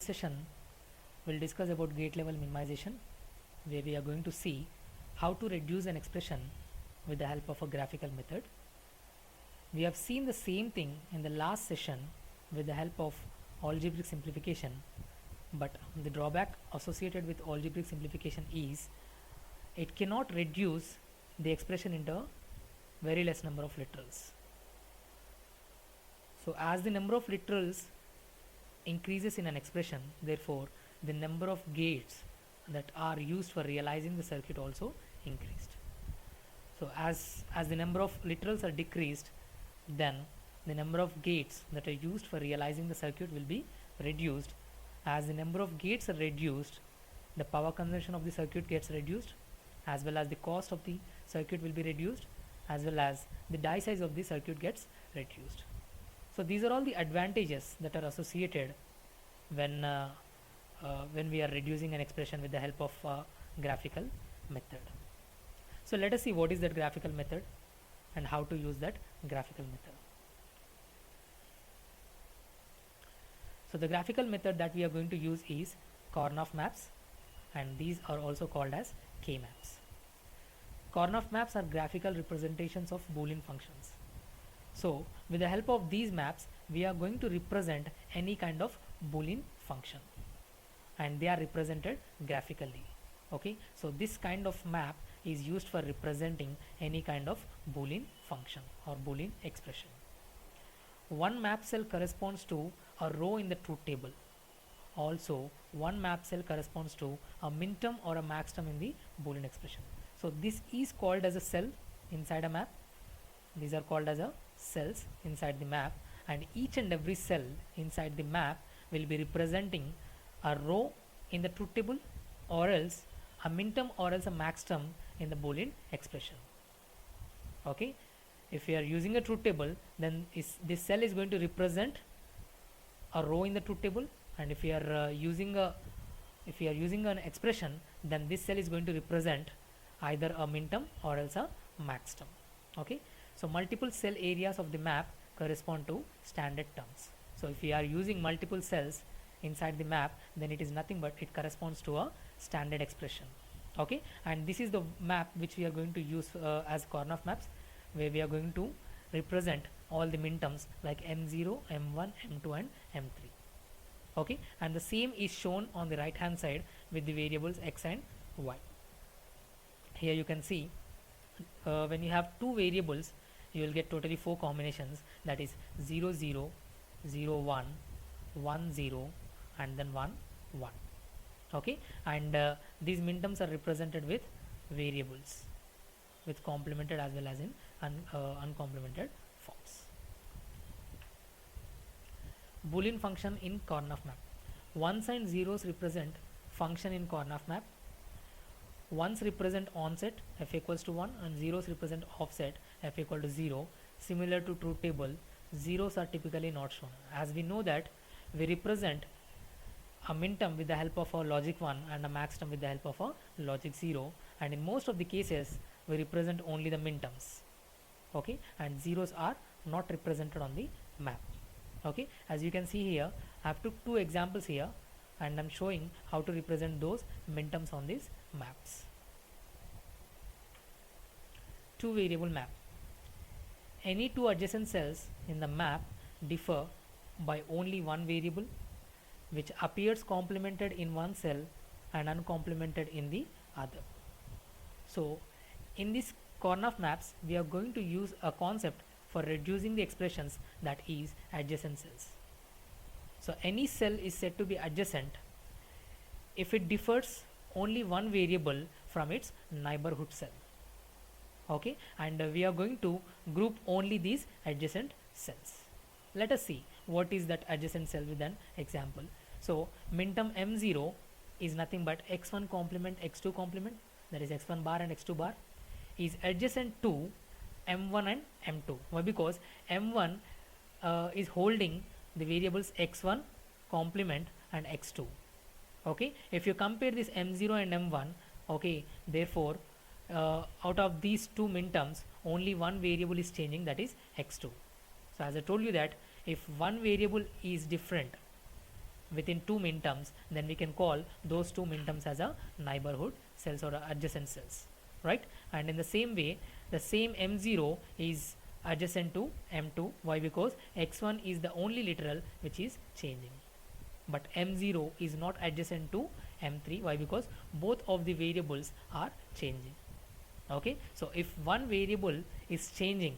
Session we'll discuss about gate level minimization, where we are going to see how to reduce an expression with the help of a graphical method. We have seen the same thing in the last session with the help of algebraic simplification, but the drawback associated with algebraic simplification is it cannot reduce the expression into very less number of literals. So as the number of literals increases in an expression, therefore the number of gates that are used for realizing the circuit also increased. So as the number of literals are decreased, then the number of gates that are used for realizing the circuit will be reduced. As the number of gates are reduced, the power consumption of the circuit gets reduced, as well as the cost of the circuit will be reduced, as well as the die size of the circuit gets reduced. So these are all the advantages that are associated when we are reducing an expression with the help of graphical method. So let us see what is that graphical method and how to use that graphical method. So the graphical method that we are going to use is Karnaugh maps, and these are also called as K-maps. Karnaugh maps are graphical representations of Boolean functions. So with the help of these maps, we are going to represent any kind of Boolean function, and they are represented graphically. Okay, so this kind of map is used for representing any kind of Boolean function or Boolean expression. One map cell corresponds to a row in the truth table. Also, one map cell corresponds to a minterm or a maxterm in the Boolean expression. So this is called as a cell inside a map. These are called as a cells inside the map, and each and every cell inside the map will be representing a row in the truth table, or else a minterm or else a maxterm in the Boolean expression. Okay, if we are using a truth table, then this cell is going to represent a row in the truth table, and if we are using an expression, then this cell is going to represent either a minterm or else a maxterm. Okay, so multiple cell areas of the map correspond to standard terms. So if we are using multiple cells inside the map, then it is nothing but it corresponds to a standard expression. Okay, and this is the map which we are going to use as Karnaugh maps, where we are going to represent all the minterms like M0, M1, M2 and M3. Okay, and the same is shown on the right hand side with the variables X and Y. Here you can see when you have two variables, you will get totally 4 combinations, that is 0 0 0 1 1 0 and then 1 1. Okay, and these minterms are represented with variables with complemented as well as in uncomplemented forms. Boolean function in Karnaugh map. Ones and zeros represent function in Karnaugh map. Ones represent onset f equals to 1 and zeros represent offset f equal to 0. Similar to truth table, zeros are typically not shown, as we know that we represent a minterm with the help of a logic 1 and a maxterm with the help of a logic 0, and in most of the cases we represent only the minterms. Okay, and zeros are not represented on the map. Okay, as you can see here, I have took 2 examples here, and I'm showing how to represent those minterms on these maps. 2 variable map. Any 2 adjacent cells in the map differ by only one variable, which appears complemented in one cell and uncomplemented in the other. So in this Karnaugh maps, we are going to use a concept for reducing the expressions, that is adjacent cells. So any cell is said to be adjacent if it differs only one variable from its neighborhood cell. Okay, and we are going to group only these adjacent cells. Let us see what is that adjacent cell with an example. So minterm M0 is nothing but x1 complement x2 complement, that is x1 bar and x2 bar, is adjacent to M1 and M2. Why? Because M1 is holding the variables x1 complement and x2. Okay, if you compare this M0 and M1, okay, therefore out of these 2 minterms, only one variable is changing, that is x2. So as I told you that if one variable is different within two minterms, then we can call those two minterms as a neighborhood cells or adjacent cells, right? And in the same way, the same m0 is adjacent to m2. Why? Because x1 is the only literal which is changing, but m0 is not adjacent to m3. Why? Because both of the variables are changing. Okay, so if one variable is changing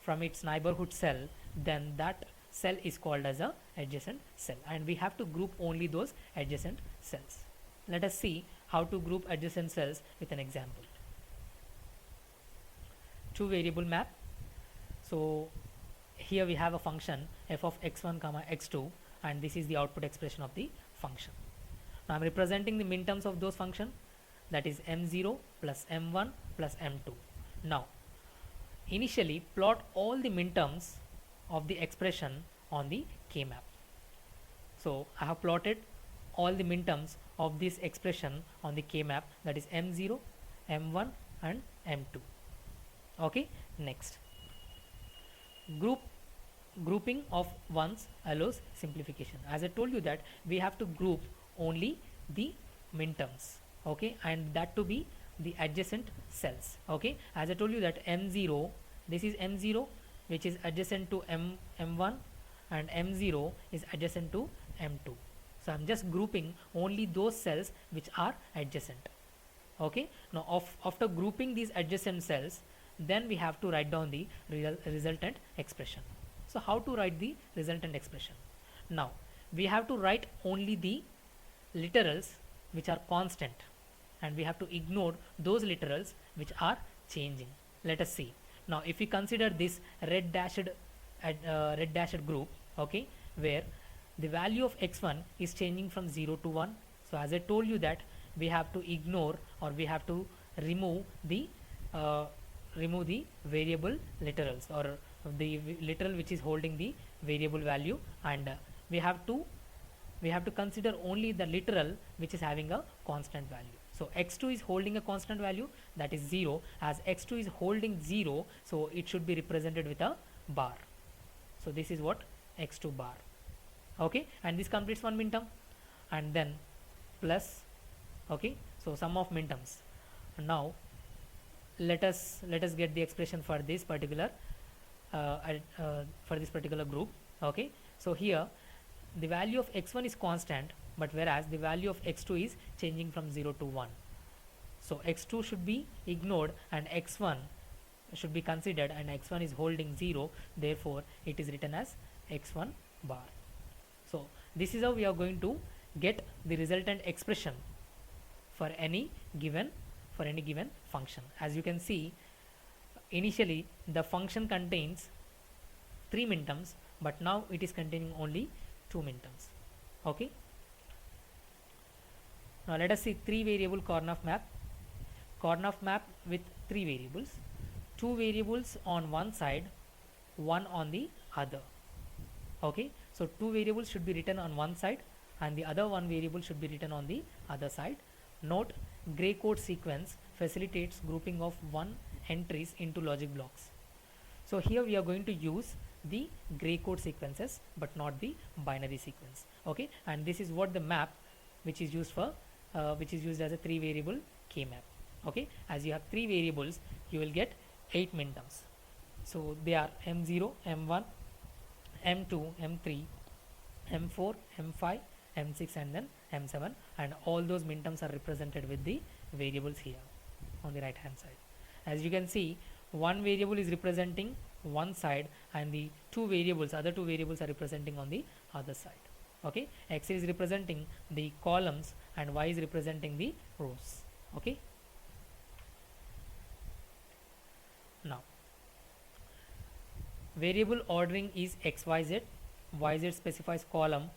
from its neighborhood cell, then that cell is called as a adjacent cell, and we have to group only those adjacent cells. Let us see how to group adjacent cells with an example. Two variable map. So here we have a function f of x1 comma x2, and this is the output expression of the function. Now I'm representing the minterms of those function, that is m0 plus m1 plus m2. Now initially plot all the minterms of the expression on the K-map. So I have plotted all the minterms of this expression on the K-map, that is m0, m1 and m2. Okay, next, grouping of ones allows simplification. As I told you that we have to group only the minterms, okay, and that to be the adjacent cells. Okay, as I told you that m0, this is m0 which is adjacent to m1, and m0 is adjacent to m2. So I'm just grouping only those cells which are adjacent. Okay, now after grouping these adjacent cells, then we have to write down the resultant expression. So how to write the resultant expression? Now we have to write only the literals which are constant, and we have to ignore those literals which are changing. Let us see. Now if we consider this red dashed group, okay, where the value of x1 is changing from 0 to 1. So as I told you that we have to ignore, or we have to remove the variable literals, or the literal which is holding the variable value, and we have to consider only the literal which is having a constant value. So x2 is holding a constant value, that is 0. As x2 is holding 0, so it should be represented with a bar. So this is what x2 bar. Okay, and this completes one minterm, and then plus. Okay, so sum of minterms. Now let us get the expression for this particular group. Okay, so here the value of x1 is constant, but whereas the value of x2 is changing from 0 to 1. So x2 should be ignored and x1 should be considered, and x1 is holding 0, therefore it is written as x1 bar. So this is how we are going to get the resultant expression for any given function. As you can see, initially the function contains 3 minterms, but now it is containing only 2 minterms. Okay, now let us see 3 variable Karnaugh map. Karnaugh map with 3 variables, 2 variables on one side, 1 on the other. Okay, so 2 variables should be written on one side and the other 1 variable should be written on the other side. Note, gray code sequence facilitates grouping of 1 entries into logic blocks. So here we are going to use the gray code sequences but not the binary sequence. Okay, and this is what the map which is used for which is used as a 3 variable K map. Okay, as you have 3 variables, you will get 8 minterms. So they are m0, m1, m2, m3, m4, m5, m6 and then m7, and all those minterms are represented with the variables here on the right hand side. As you can see, one variable is representing one side and the other two variables are representing on the other side. Okay, x is representing the columns and y is representing the rows. Okay, now variable ordering is xyz, yz specifies column,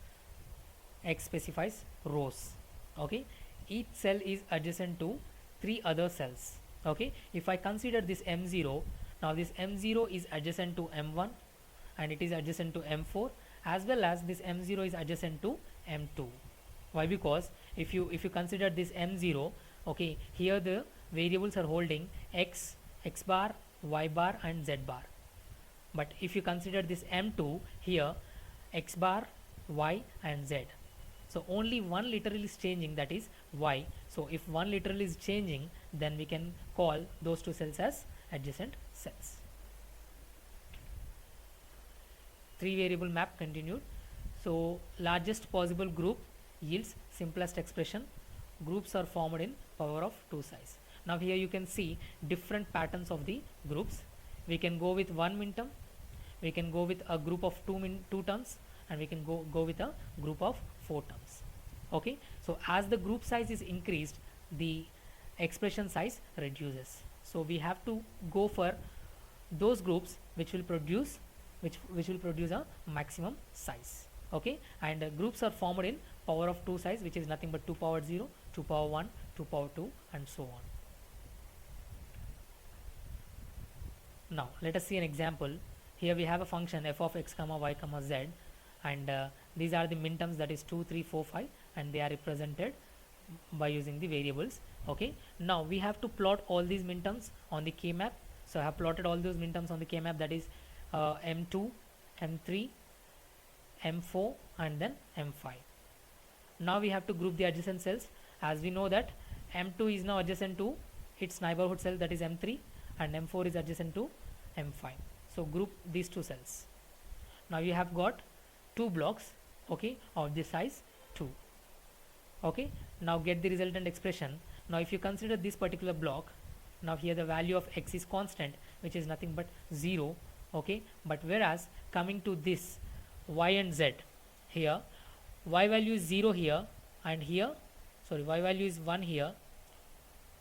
x specifies rows. Okay, each cell is adjacent to 3 other cells. Okay, if I consider this m0, now this m0 is adjacent to m1 and it is adjacent to m4, as well as this m0 is adjacent to m2. Why? Because if you consider this m0, okay, here the variables are holding x, x bar, y bar and z bar. But if you consider this m2, here x bar, y and z. So only one literal is changing, that is y. So if one literal is changing, then we can call those two cells as adjacent cells. Three variable map continued. So largest possible group yields simplest expression. Groups are formed in power of 2 size. Now here you can see different patterns of the groups. We can go with one minterm, we can go with a group of two terms, and we can go with a group of 4 terms. Okay, so as the group size is increased, the expression size reduces. So we have to go for those groups which will produce a maximum size. Okay, and groups are formed in power of 2 size, which is nothing but 2 power 0, 2 power 1, 2 power 2, and so on. Now let us see an example. Here we have a function f of x comma y comma z, and these are the minterms, that is 2, 3, 4, 5, and they are represented by using the variables. Okay, now we have to plot all these minterms on the k map. So I have plotted all those minterms on the k map, that is m2, m3, m4, and then m5. Now we have to group the adjacent cells. As we know that m2 is now adjacent to its neighborhood cell, that is m3, and m4 is adjacent to m5. So group these two cells. Now you have got two blocks, okay, of this size 2. Okay, now get the resultant expression. Now if you consider this particular block, now here the value of x is constant, which is nothing but 0. Okay, but whereas coming to this y and z, here y value is 0 here, and here, sorry, y value is 1 here,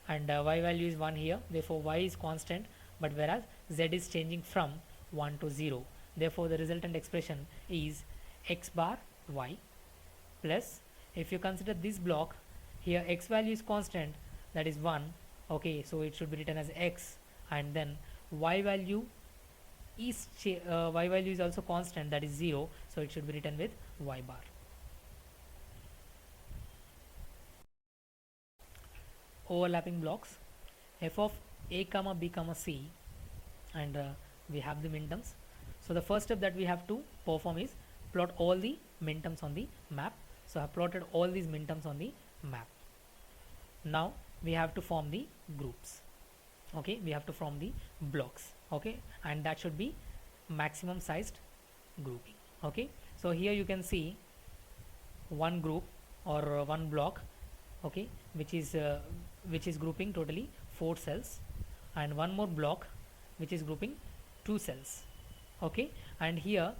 and y value is 1 here. Therefore y is constant, but whereas z is changing from 1 to 0. Therefore the resultant expression is x bar y plus, if you consider this block, here x value is constant, that is 1. Okay, so it should be written as x, and then y value is also constant, that is 0, so it should be written with y bar. Overlapping blocks, f of a comma b comma c, and we have the minterms. So the first step that we have to perform is plot all the minterms on the map. So I have plotted all these minterms on the map. Now we have to form the groups. Okay, we have to form the blocks. Okay, and that should be maximum sized grouping. Okay, so here you can see one group or one block, okay, which is grouping totally 4 cells, and one more block which is grouping 2 cells. Okay, and here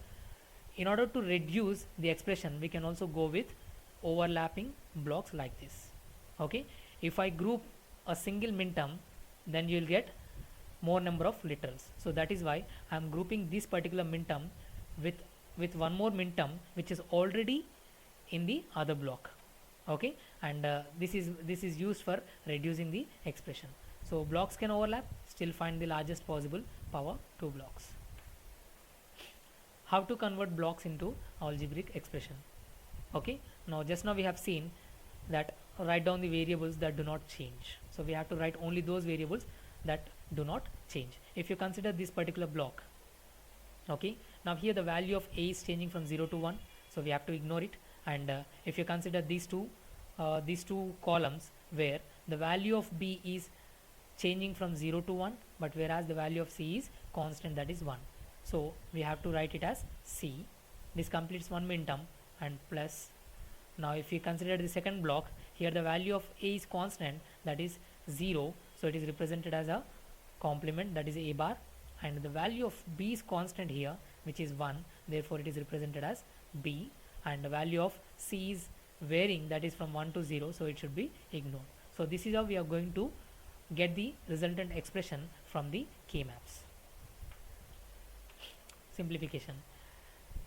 in order to reduce the expression, we can also go with overlapping blocks like this. Okay, if I group a single minterm, then you will get more number of literals. So that is why I am grouping this particular minterm with one more minterm which is already in the other block. Okay, and this is used for reducing the expression. So blocks can overlap, still find the largest possible power 2 blocks. How to convert blocks into algebraic expression? Okay, now just now we have seen that write down the variables that do not change. So we have to write only those variables that do not change. If you consider this particular block, okay, now here the value of a is changing from 0 to 1, so we have to ignore it. And if you consider these two columns where the value of b is changing from 0 to 1, but whereas the value of c is constant, that is 1, so we have to write it as c. This completes one minterm, and plus, now if you consider the second block, here the value of a is constant, that is 0, so it is represented as a complement, that is a bar, and the value of b is constant here, which is 1, therefore it is represented as b, and the value of c is varying, that is from 1 to 0, so it should be ignored. So this is how we are going to get the resultant expression from the k-maps. Simplification.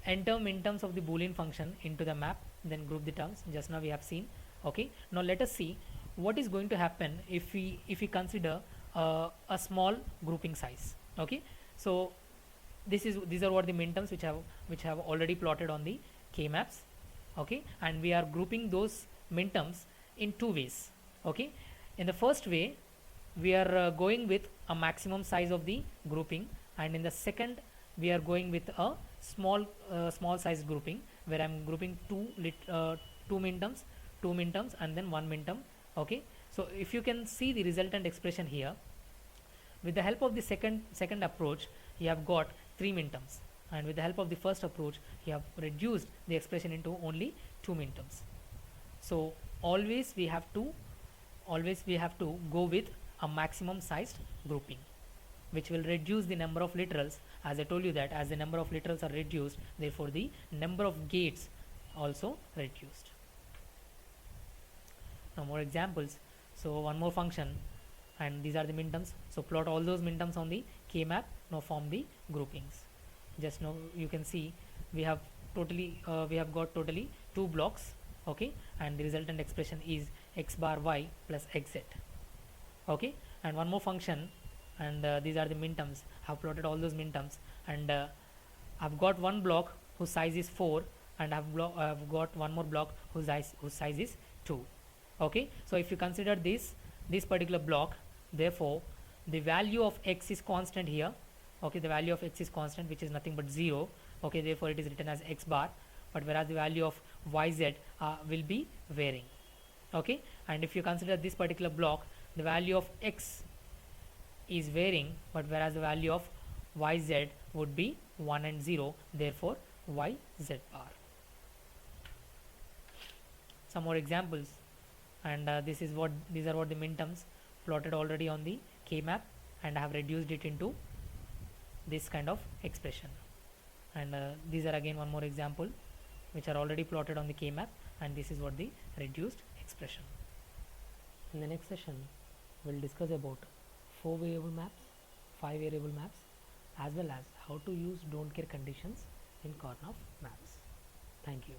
Enter minterms of the Boolean function into the map, then group the terms. Just now we have seen. Okay, now let us see what is going to happen if we consider a small grouping size. Okay, so these are what the minterms which have already plotted on the k-maps. Okay, and we are grouping those minterms in 2 ways. Okay, in the first way we are going with a maximum size of the grouping, and in the second we are going with a small size grouping, where I am grouping two minterms and then one minterm. Okay, so if you can see the resultant expression here, with the help of the second approach you have got three minterms, and with the help of the first approach you have reduced the expression into only two minterms. So always we have to go with a maximum sized grouping, which will reduce the number of literals. As I told you that as the number of literals are reduced, therefore the number of gates also reduced. Now more examples. So one more function, and these are the minterms. So plot all those minterms on the K map. Now form the groupings. Just now you can see we have got totally two blocks. Okay, and the resultant expression is x bar y plus xz. Okay, and one more function, and these are the minterms. I've plotted all those minterms, and I've got one block whose size is 4, and I've got one more block whose size is 2. Okay, so if you consider this particular block, therefore the value of x is constant here. Okay, the value of x is constant, which is nothing but 0. Okay, therefore it is written as x bar, but whereas the value of yz will be varying. Okay, and if you consider this particular block, the value of x is varying, but whereas the value of yz would be 1 and 0, therefore yz bar. Some more examples, and these are what the minterms plotted already on the K map, and I have reduced it into this kind of expression. And these are again one more example which are already plotted on the K map, and this is what the reduced expression. In the next session we'll discuss about 4 variable maps, 5 variable maps, as well as how to use don't care conditions in Karnaugh maps. Thank you.